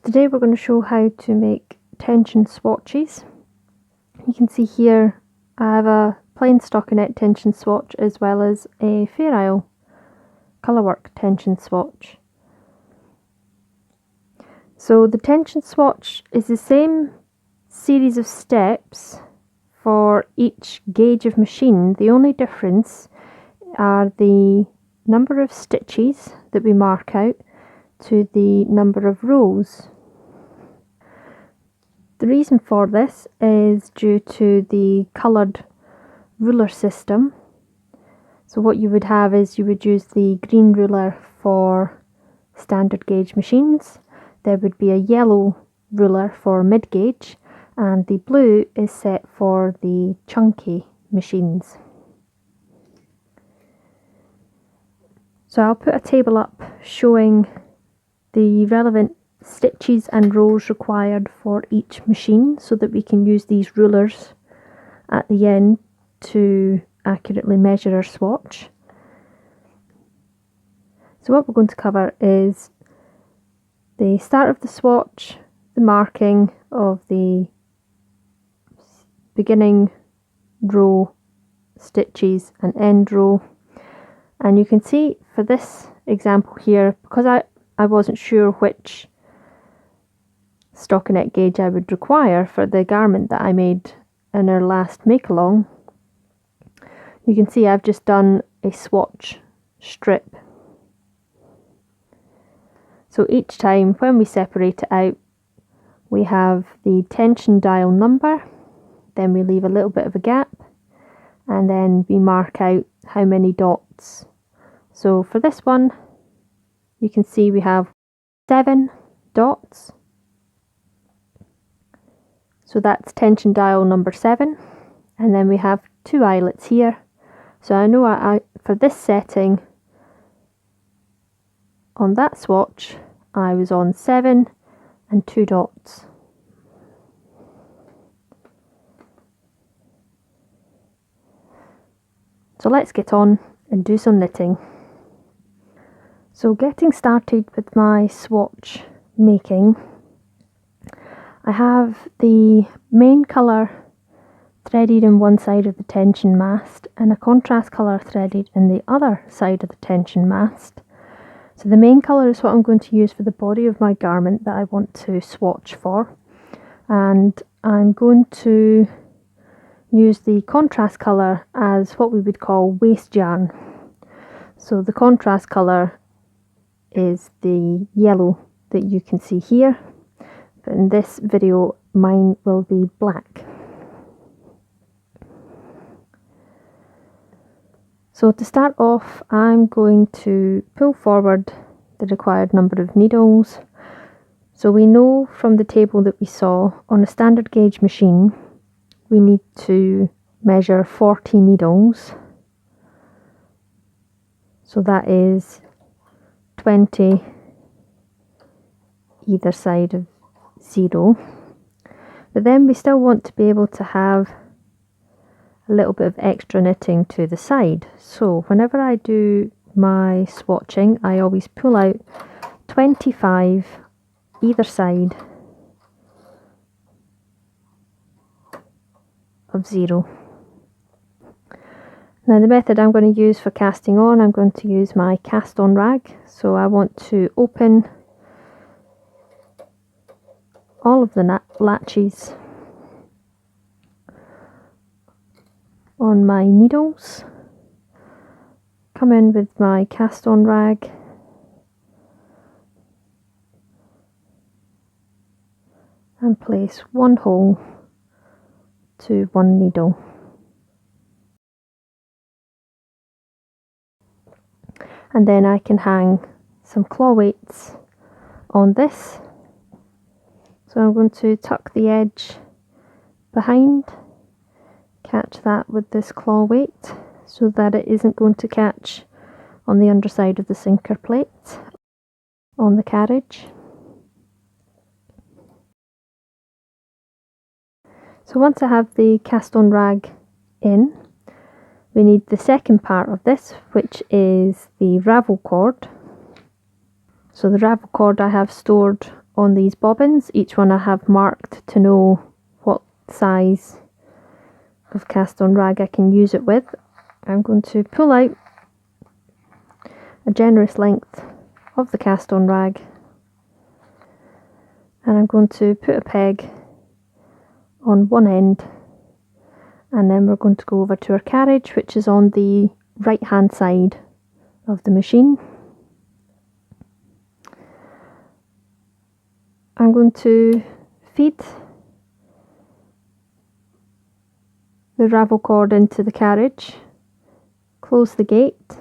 Today we're going to show how to make tension swatches. You can see here I have a plain stockinette tension swatch as well as a Fair Isle colourwork tension swatch. So the tension swatch is the same series of steps for each gauge of machine. The only difference are the number of stitches that we mark out to the number of rows. The reason for this is due to the coloured ruler system. So what you would have is you would use the green ruler for standard gauge machines. There would be a yellow ruler for mid gauge, and the blue is set for the chunky machines. So I'll put a table up showing the relevant stitches and rows required for each machine so that we can use these rulers at the end to accurately measure our swatch. So what we're going to cover is the start of the swatch, the marking of the beginning row stitches and end row. And you can see for this example here, because I wasn't sure which stockinette gauge I would require for the garment that I made in our last make along, you can see I've just done a swatch strip. So each time when we separate it out, we have the tension dial number, then we leave a little bit of a gap, and then we mark out how many dots. So for this one, you can see we have 7 dots. So that's tension dial number 7. And then we have 2 eyelets here. So I know for this setting, on that swatch, I was on 7 and 2 dots. So let's get on and do some knitting. So getting started with my swatch making, I have the main colour threaded in one side of the tension mast and a contrast colour threaded in the other side of the tension mast. So the main colour is what I'm going to use for the body of my garment that I want to swatch for, and I'm going to use the contrast colour as what we would call waste yarn. So the contrast colour is the yellow that you can see here, but in this video mine will be black. So to start off, I'm going to pull forward the required number of needles. So we know from the table that we saw, on a standard gauge machine we need to measure 40 needles. So that is 20 either side of 0. But then we still want to be able to have a little bit of extra knitting to the side. So whenever I do my swatching, I always pull out 25 either side of 0. Now the method I'm going to use for casting on, I'm going to use my cast on rag. So I want to open all of the latches on my needles, come in with my cast on rag, and place one hole to one needle. And then I can hang some claw weights on this. So I'm going to tuck the edge behind, catch that with this claw weight so that it isn't going to catch on the underside of the sinker plate on the carriage. So once I have the cast on rag in, we need the second part of this, which is the ravel cord. So the ravel cord I have stored on these bobbins. Each one I have marked to know what size of cast on rag I can use it with. I'm going to pull out a generous length of the cast on rag, and I'm going to put a peg on one end, and then we're going to go over to our carriage, which is on the right hand side of the machine. I'm going to feed the ravel cord into the carriage, close the gate,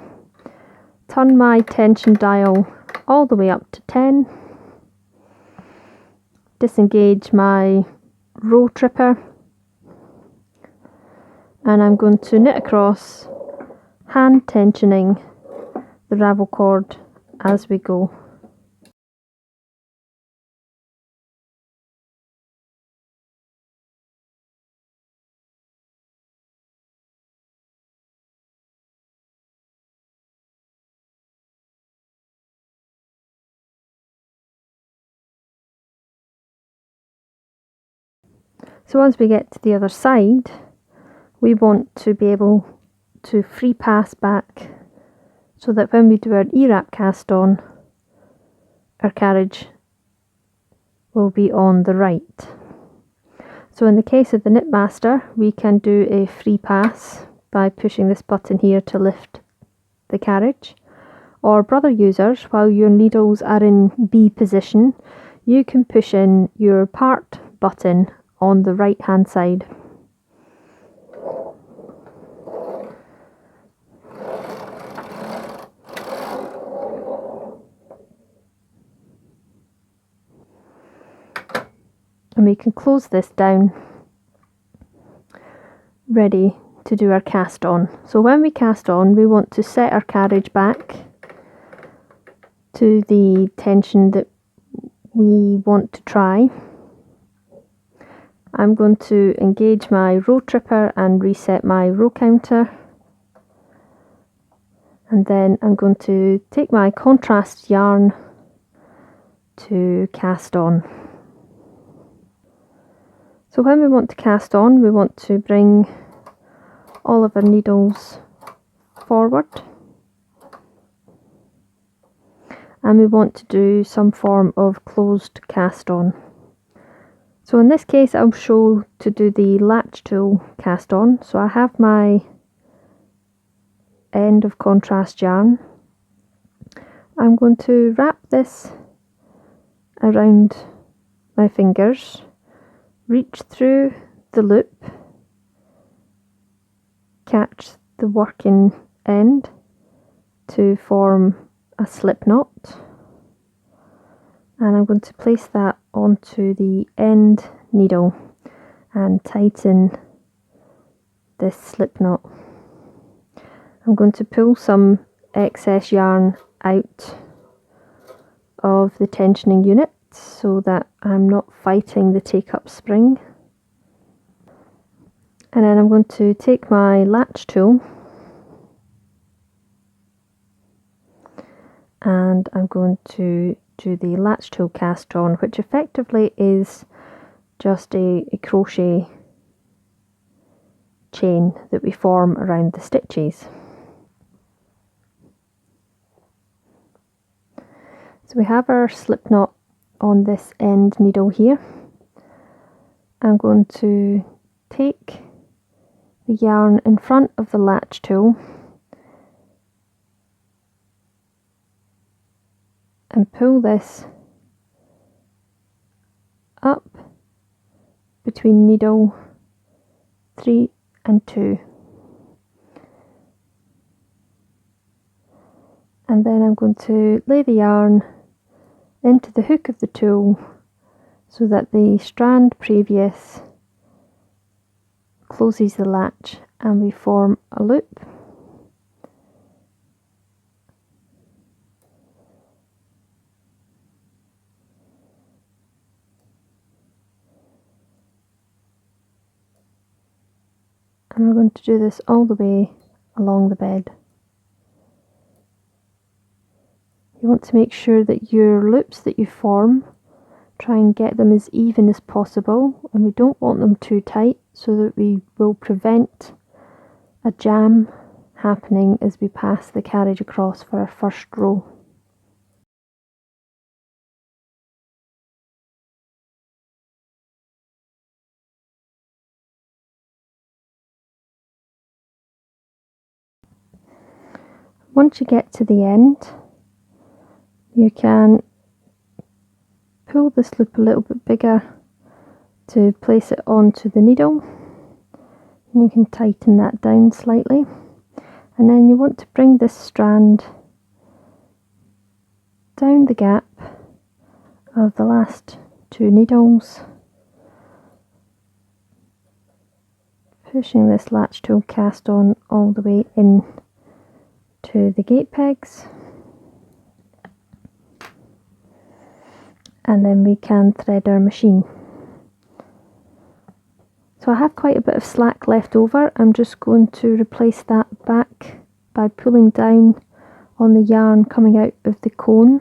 turn my tension dial all the way up to 10, disengage my row tripper, and I'm going to knit across, hand tensioning the ravel cord as we go. So once we get to the other side, we want to be able to free pass back so that when we do our E-wrap cast on, our carriage will be on the right. So in the case of the Knitmaster, we can do a free pass by pushing this button here to lift the carriage. Or brother users, while your needles are in B position, you can push in your part button on the right hand side. And we can close this down, ready to do our cast on. So when we cast on, we want to set our carriage back to the tension that we want to try. I'm going to engage my row tripper and reset my row counter, and then I'm going to take my contrast yarn to cast on. So when we want to cast on, we want to bring all of our needles forward, and we want to do some form of closed cast on. So in this case, I'll show to do the latch tool cast on. So I have my end of contrast yarn. I'm going to wrap this around my fingers, reach through the loop, catch the working end to form a slip knot, and I'm going to place that onto the end needle and tighten this slip knot. I'm going to pull some excess yarn out of the tensioning unit so that I'm not fighting the take-up spring. And then I'm going to take my latch tool and I'm going to do the latch tool cast on, which effectively is just a crochet chain that we form around the stitches. So we have our slip knot on this end needle here. I'm going to take the yarn in front of the latch tool and pull this up between needle 3 and 2. And then I'm going to lay the yarn into the hook of the tool so that the strand previous closes the latch and we form a loop. And we're going to do this all the way along the bed. You want to make sure that your loops that you form Try and get them as even as possible, and we don't want them too tight so that we will prevent a jam happening as we pass the carriage across for our first row. Once you get to the end, you can pull this loop a little bit bigger to place it onto the needle, and you can tighten that down slightly, and then you want to bring this strand down the gap of the last two needles, pushing this latch tool cast on all the way in to the gate pegs, and then we can thread our machine. So I have quite a bit of slack left over. I'm just going to replace that back by pulling down on the yarn coming out of the cone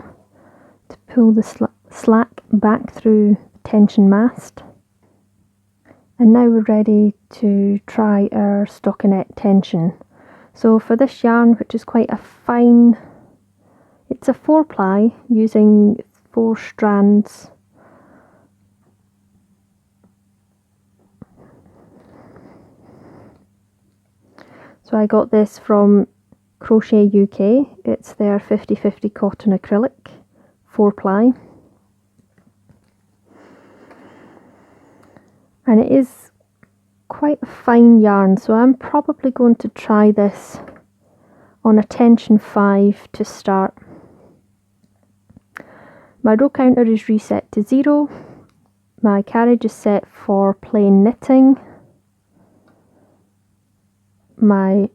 to pull the slack back through the tension mast. And now we're ready to try our stockinette tension. So for this yarn, which is quite a fine, it's a 4-ply using 4 strands. So I got this from Crochet UK. It's their 50/50 cotton acrylic 4-ply. And it is quite a fine yarn, so I'm probably going to try this on a tension 5 to start. My row counter is reset to 0. My carriage is set for plain knitting. My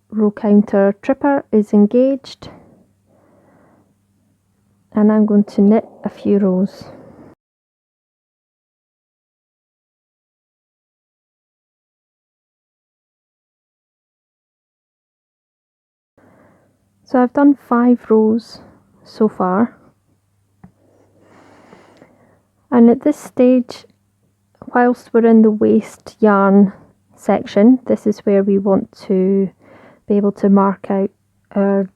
row counter tripper is engaged, and I'm going to knit a few rows. So I've done 5 rows so far, and at this stage, whilst we're in the waste yarn section, this is where we want to be able to mark out our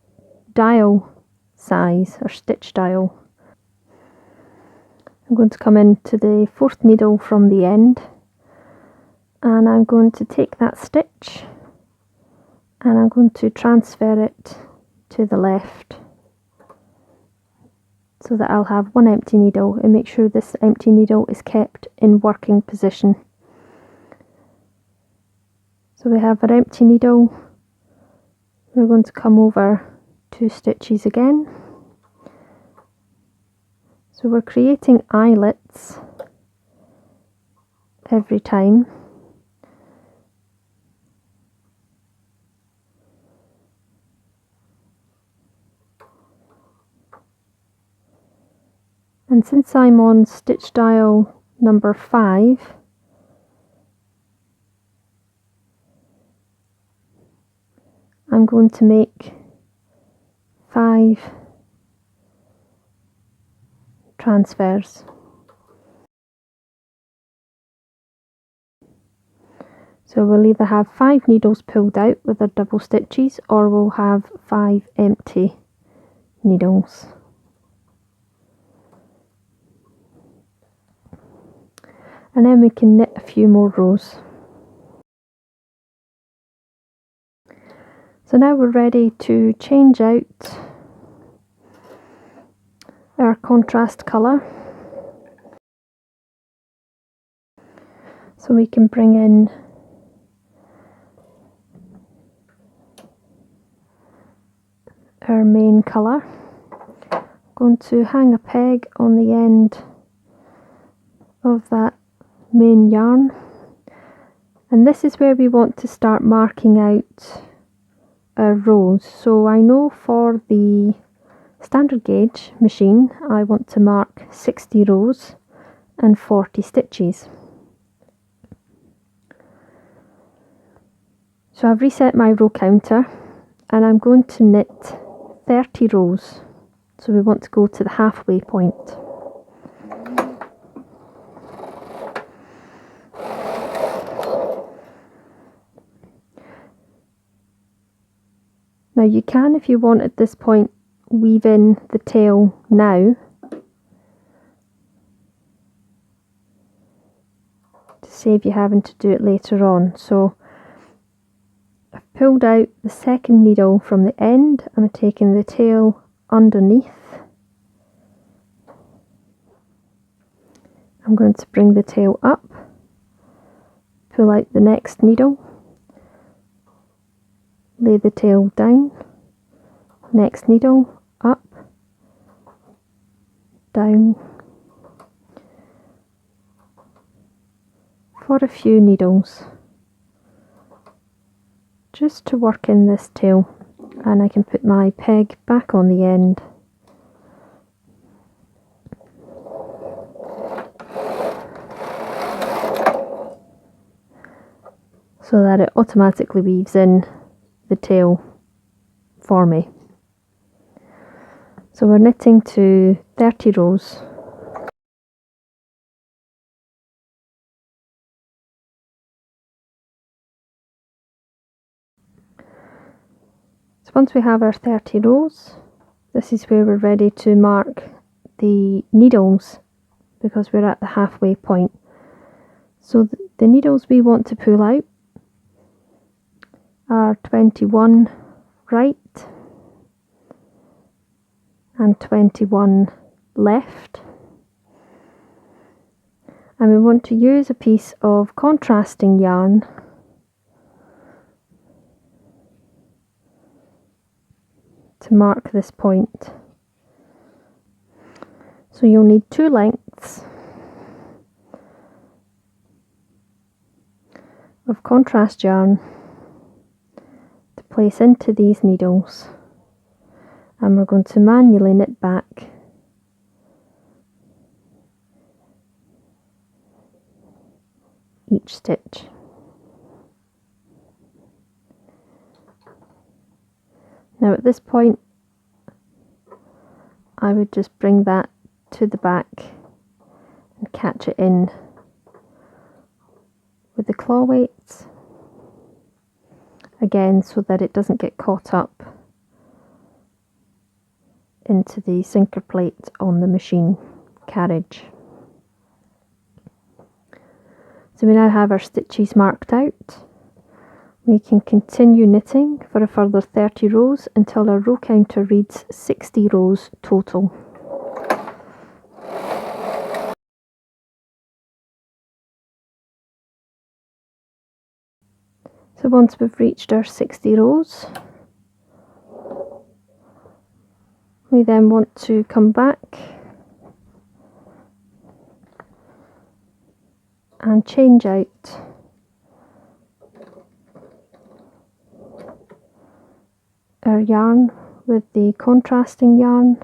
dial size, our stitch dial. I'm going to come into the 4th needle from the end, and I'm going to take that stitch and I'm going to transfer it to the left so that I'll have one empty needle, and make sure this empty needle is kept in working position. So we have our empty needle. We're going to come over 2 stitches again. So we're creating eyelets every time. And since I'm on stitch dial number 5, I'm going to make 5 transfers. So we'll either have 5 needles pulled out with our double stitches, or we'll have 5 empty needles. And then we can knit a few more rows. So now we're ready to change out our contrast colour. So we can bring in our main colour. I'm going to hang a peg on the end of that main yarn, and this is where we want to start marking out our rows. So I know for the standard gauge machine I want to mark 60 rows and 40 stitches. So I've reset my row counter, and I'm going to knit 30 rows. So we want to go to the halfway point. you can, if you want at this point, weave in the tail now to save you having to do it later on. So I've pulled out the second needle from the end. I'm taking the tail underneath. I'm going to bring the tail up, pull out the next needle, lay the tail down, next needle, up, down, for a few needles, just to work in this tail, and I can put my peg back on the end. So that it automatically weaves in the tail for me. So we're knitting to 30 rows. So once we have our 30 rows, this is where we're ready to mark the needles, because we're at the halfway point. So the needles we want to pull out are 21 right and 21 left, and we want to use a piece of contrasting yarn to mark this point. So you'll need 2 lengths of contrast yarn to place into these needles, and we're going to manually knit back each stitch. Now at this point I would just bring that to the back and catch it in with the claw weights again, so that it doesn't get caught up into the sinker plate on the machine carriage. So we now have our stitches marked out. We can continue knitting for a further 30 rows until our row counter reads 60 rows total. So once we've reached our 60 rows, we then want to come back and change out our yarn with the contrasting yarn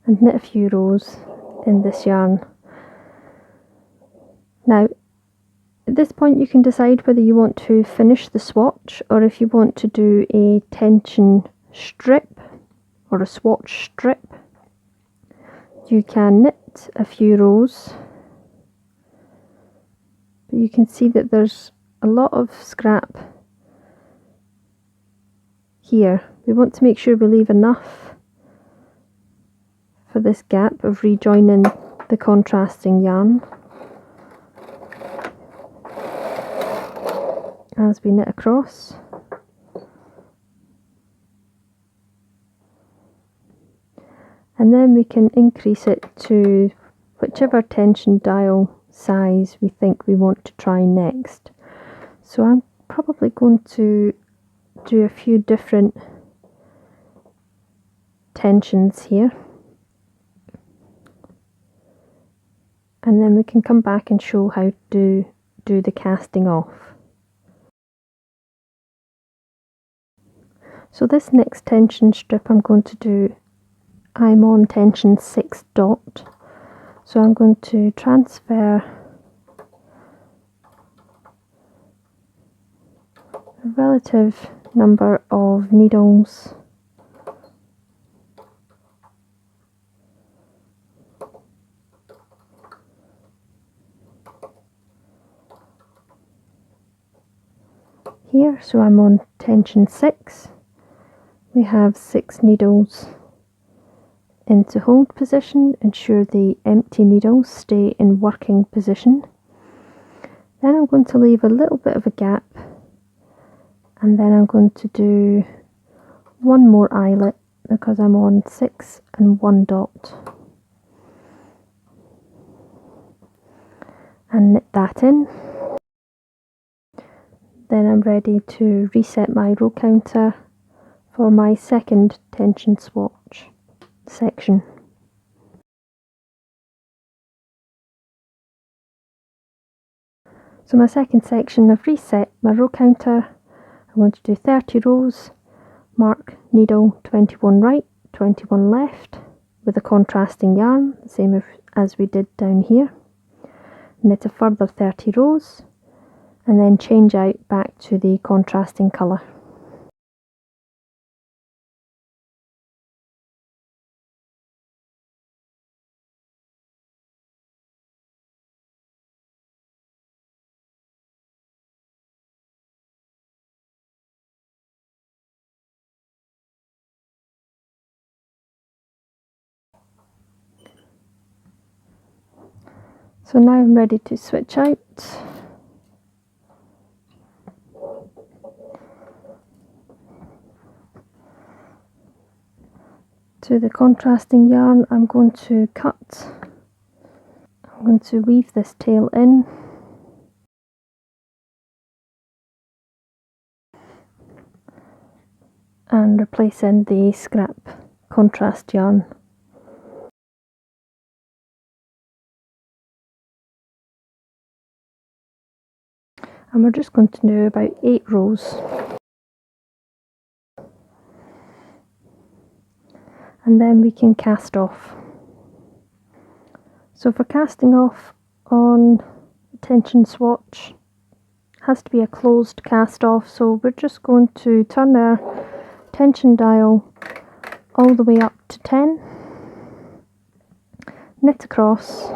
and knit a few rows in this yarn. Now at this point you can decide whether you want to finish the swatch or if you want to do a tension strip or a swatch strip. You can knit a few rows, but you can see that there's a lot of scrap here. We want to make sure we leave enough for this gap of rejoining the contrasting yarn as we knit across. And then we can increase it to whichever tension dial size we think we want to try next. So I'm probably going to do a few different tensions here, and then we can come back and show how to do the casting off. So this next tension strip I'm going to do, I'm on tension 6 dot, so I'm going to transfer a relative number of needles here, so I'm on tension 6. We have 6 needles into hold position. Ensure the empty needles stay in working position. Then I'm going to leave a little bit of a gap, and then I'm going to do one more eyelet because I'm on 6 and 1 dot, and knit that in. Then I'm ready to reset my row counter for my second tension swatch section. So my second section, I've reset my row counter. I want to do 30 rows, mark needle 21 right, 21 left with a contrasting yarn, the same as we did down here. Knit a further 30 rows and then change out back to the contrasting colour. So now I'm ready to switch out. To the contrasting yarn, I'm going to cut. I'm going to weave this tail in. And replace in the scrap contrast yarn. And we're just going to do about 8 rows. And then we can cast off. So for casting off on the tension swatch, it has to be a closed cast off, so we're just going to turn our tension dial all the way up to 10, knit across,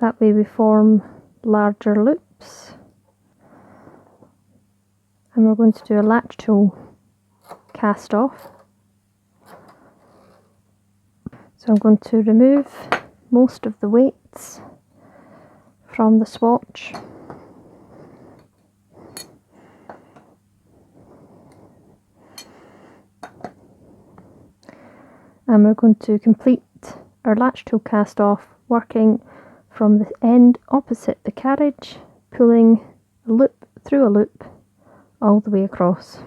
that way we form larger loops, and we're going to do a latch tool cast off. So I'm going to remove most of the weights from the swatch. And we're going to complete our latch tool cast off working from the end opposite the carriage, pulling a loop through a loop all the way across.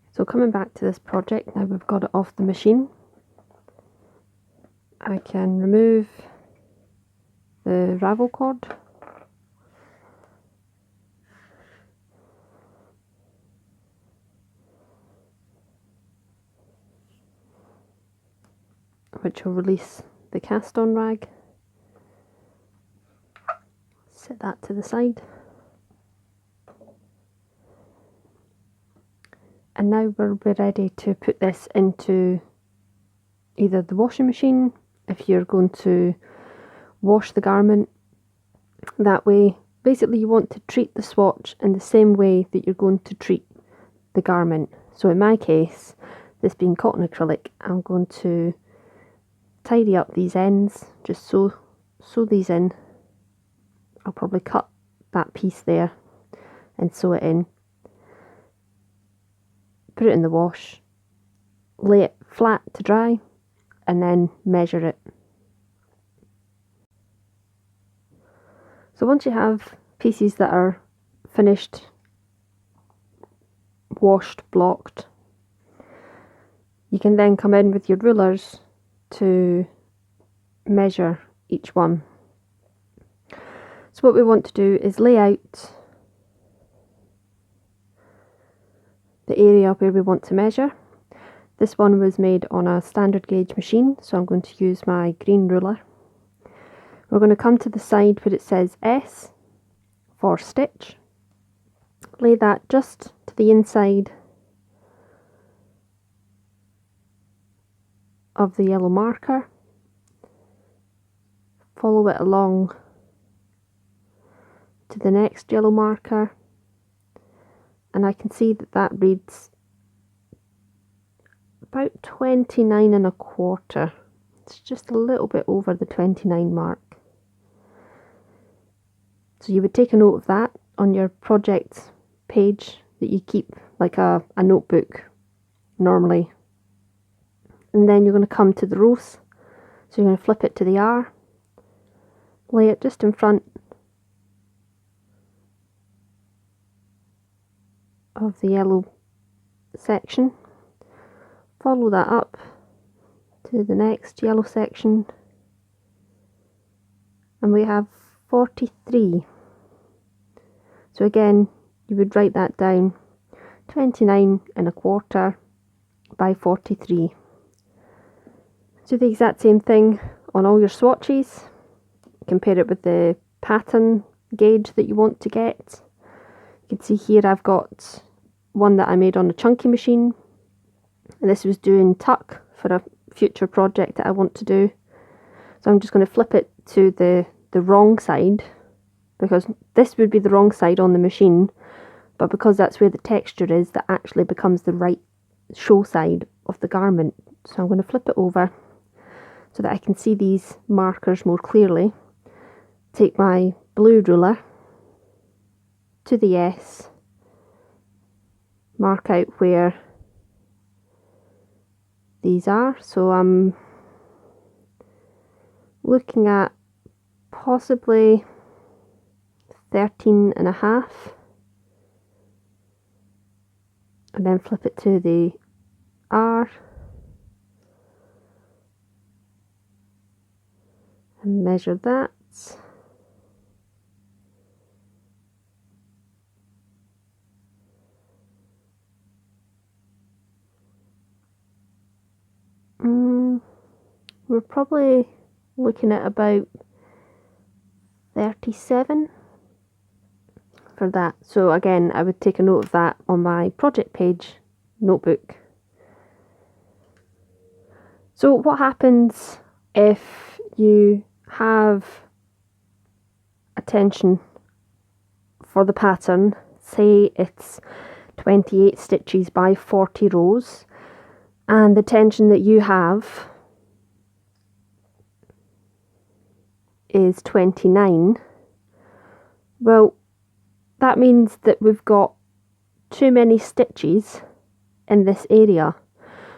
So coming back to this project, now we've got it off the machine, I can remove the ravel cord, which will release the cast on rag. Set that to the side. And now we're ready to put this into either the washing machine, if you're going to wash the garment. That way, basically you want to treat the swatch in the same way that you're going to treat the garment. So in my case, this being cotton acrylic, I'm going to tidy up these ends, just sew these in. I'll probably cut that piece there and sew it in. Put it in the wash, lay it flat to dry, and then measure it. So once you have pieces that are finished, washed, blocked, you can then come in with your rulers to measure each one. So what we want to do is lay out the area where we want to measure. This one was made on a standard gauge machine, so I'm going to use my green ruler. We're going to come to the side where it says S for stitch. Lay that just to the inside of the yellow marker. Follow it along to the next yellow marker, and I can see that that reads about 29.25. It's just a little bit over the 29 mark. So you would take a note of that on your project page that you keep, like a notebook normally. And then you're going to come to the rows. So you're going to flip it to the R, lay it just in front of the yellow section. Follow that up to the next yellow section, and we have 43. So again, you would write that down, 29.25 by 43. Do the exact same thing on all your swatches. Compare it with the pattern gauge that you want to get. You can see here I've got one that I made on a chunky machine, and this was doing tuck for a future project that I want to do. So I'm just going to flip it to the wrong side, because this would be the wrong side on the machine, but because that's where the texture is, that actually becomes the right show side of the garment. So I'm going to flip it over so that I can see these markers more clearly. Take my blue ruler to the S, mark out where these are. So I'm looking at possibly 13.5, and then flip it to the R and measure that. We're probably looking at about 37 for that. So again, I would take a note of that on my project page notebook. So what happens if you have a tension for the pattern, say it's 28 stitches by 40 rows, and the tension that you have is 29? Well, that means that we've got too many stitches in this area.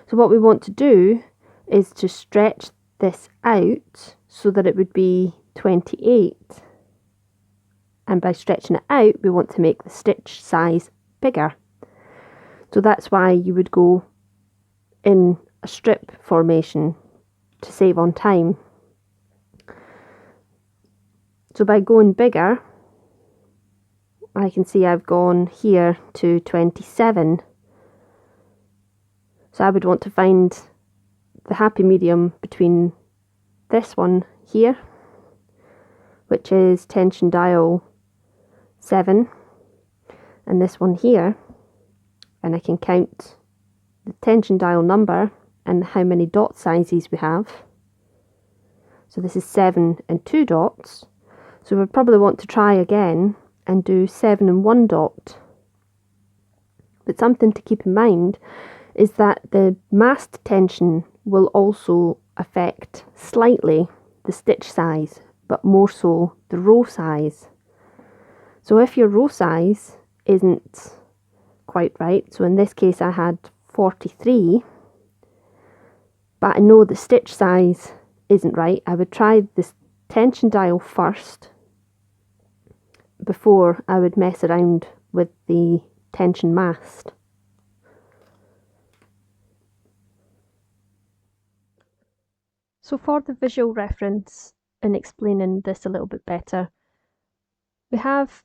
So what we want to do is to stretch this out so that it would be 28. And by stretching it out, we want to make the stitch size bigger. So that's why you would go in a strip formation to save on time. So by going bigger, I can see I've gone here to 27. So I would want to find the happy medium between this one here, which is tension dial 7, and this one here, and I can count the tension dial number and how many dot sizes we have. So this is 7 and 2 dots. So we probably want to try again and do 7 and 1 dot. But something to keep in mind is that the mast tension will also affect slightly the stitch size, but more so the row size. So if your row size isn't quite right, so in this case I had 43, but I know the stitch size isn't right, I would try this tension dial first before I would mess around with the tension mast. So for the visual reference in explaining this a little bit better, We have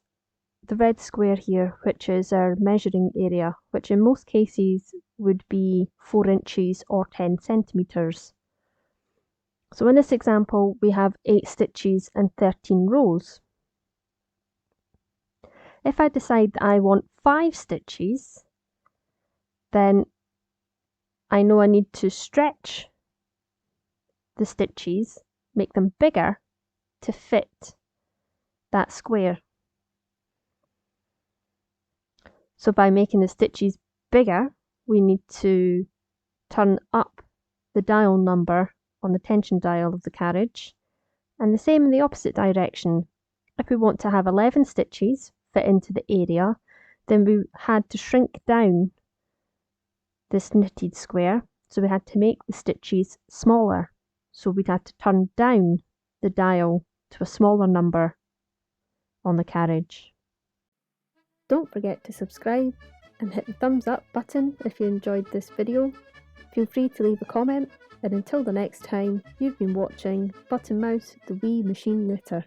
the red square here, which is our measuring area, which in most cases would be 4 inches or 10 centimetres. So in this example, we have 8 stitches and 13 rows. If I decide that I want 5 stitches, then I know I need to stretch the stitches, make them bigger to fit that square. So by making the stitches bigger, we need to turn up the dial number on the tension dial of the carriage, and the same in the opposite direction. If we want to have 11 stitches fit into the area, then we had to shrink down this knitted square, so we had to make the stitches smaller. So we'd have to turn down the dial to a smaller number on the carriage. Don't forget to subscribe and hit the thumbs up button if you enjoyed this video. Feel free to leave a comment, and until the next time, you've been watching Button Mouse the Wee Machine Knitter.